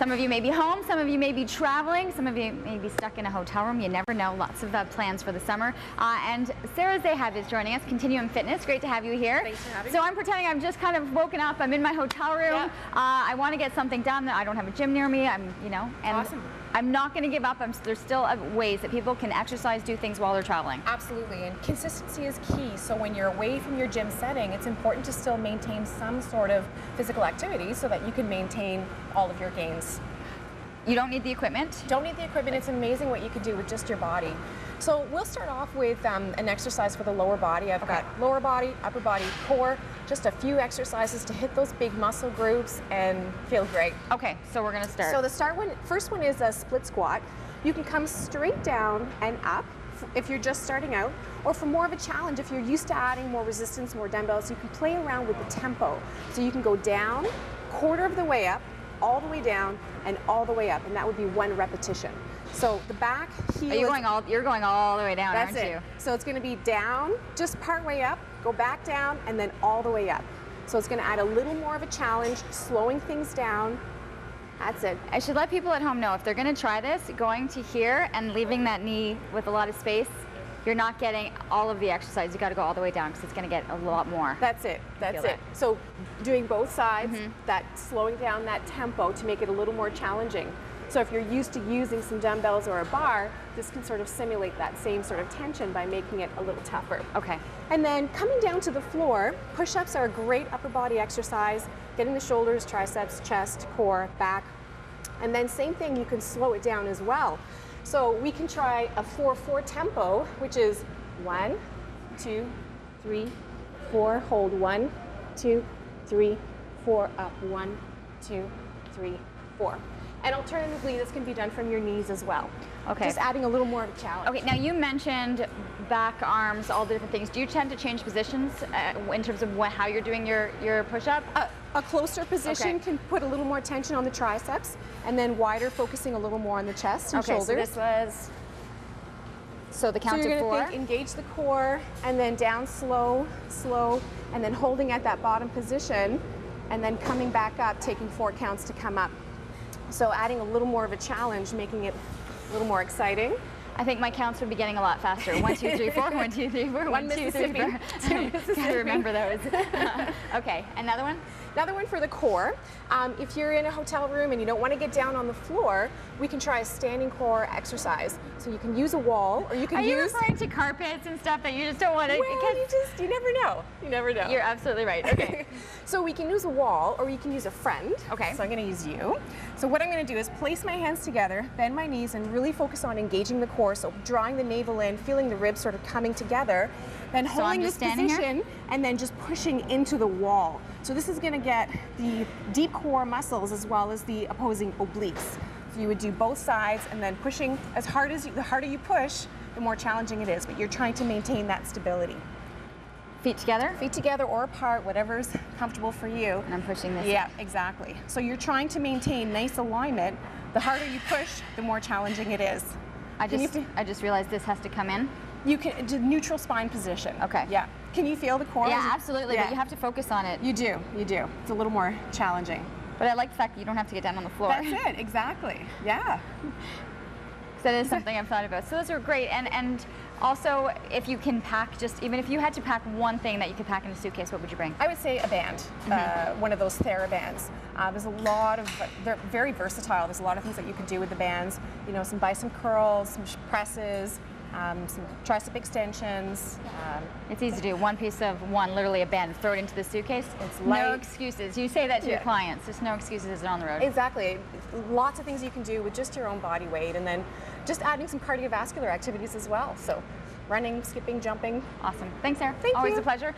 Some of you may be home, some of you may be traveling, some of you may be stuck in a hotel room. You never know. Lots of plans for the summer. And Sarah Zahab is joining us, Continuum Fitness. Great to have you here. Thanks for having me. me. So I'm pretending I'm just kind of woken up. I'm in my hotel room. Yeah. I want to get something done. I don't have a gym near me. And awesome. I'm not going to give up. There's still ways that people can exercise, do things while they're traveling. Absolutely, and consistency is key. So when you're away from your gym setting, it's important to still maintain some sort of physical activity so that you can maintain all of your gains. You don't need the equipment? Don't need the equipment. It's amazing what you can do with just your body. So we'll start off with an exercise for the lower body. I've got lower body, upper body, core, just a few exercises to hit those big muscle groups and feel great. Okay, so we're going to start. So the first one is a split squat. You can come straight down and up if you're just starting out, or for more of a challenge, if you're used to adding more resistance, more dumbbells, you can play around with the tempo. So you can go down, quarter of the way up, all the way down, and all the way up, and that would be 1 repetition. So the back heel. You're going all the way down, aren't you? So it's going to be down, just part way up, go back down, and then all the way up. So it's going to add a little more of a challenge, slowing things down. That's it. I should let people at home know, if they're going to try this, going to here and leaving that knee with a lot of space, you're not getting all of the exercise. You got to go all the way down because it's going to get a lot more. That's it. That's it. So doing both sides, that slowing down that tempo to make it a little more challenging. So if you're used to using some dumbbells or a bar, this can sort of simulate that same sort of tension by making it a little tougher. Okay. And then coming down to the floor, push-ups are a great upper body exercise, getting the shoulders, triceps, chest, core, back. And then same thing, you can slow it down as well. So we can try a 4-4 tempo, which is 1, 2, 3, 4, hold 1, 2, 3, 4, up 1, 2, 3, 4. And alternatively, this can be done from your knees as well. Okay. Just adding a little more of a challenge. Okay, now you mentioned back, arms, all the different things. Do you tend to change positions in terms of how you're doing your push-up? A closer position can put a little more tension on the triceps, and then wider, focusing a little more on the chest and shoulders. So this was, the count so you're of 4. Think, engage the core, and then down slow, slow, and then holding at that bottom position, and then coming back up, taking 4 counts to come up. So adding a little more of a challenge, making it a little more exciting. I think my counts would be getting a lot faster. 1, 2, 3, 4, 1, 2, 3, 4, 1, 2, 3, 4. Gotta remember those. Okay, another one? Another one for the core. If you're in a hotel room and you don't want to get down on the floor, we can try a standing core exercise. So you can use a wall, or you can Are you referring to carpets and stuff that you just don't want to? Well, you never know. You never know. You're absolutely right. Okay. So we can use a wall, or you can use a friend. Okay. So I'm going to use you. So what I'm going to do is place my hands together, bend my knees, and really focus on engaging the core. So drawing the navel in, feeling the ribs sort of coming together. Then holding this position and then just pushing into the wall. So this is going to get the deep core muscles as well as the opposing obliques. So you would do both sides and then pushing as hard as the harder you push, the more challenging it is. But you're trying to maintain that stability. Feet together? Feet together or apart, whatever's comfortable for you. And I'm pushing this. Yeah, exactly. So you're trying to maintain nice alignment. The harder you push, the more challenging it is. I just realized this has to come in. You can do neutral spine position. Okay. Yeah. Can you feel the core? Yeah, absolutely. Yeah. But you have to focus on it. You do. You do. It's a little more challenging. But I like the fact that you don't have to get down on the floor. That's it. Exactly. Yeah. That is something I've thought about. So those are great. And also, if you can pack, even if you had to pack one thing that you could pack in a suitcase, what would you bring? I would say a band, one of those TheraBands. There's a lot of, they're very versatile. There's a lot of things that you can do with the bands. You know, some bicep curls, some presses, some tricep extensions. It's easy to do. One piece of literally a band, throw it into the suitcase. It's light. No excuses. You say that to your clients. There's no excuses on the road. Exactly. Lots of things you can do with just your own body weight, and then just adding some cardiovascular activities as well. So running, skipping, jumping. Awesome. Thanks, Sarah. Thank you. Always a pleasure.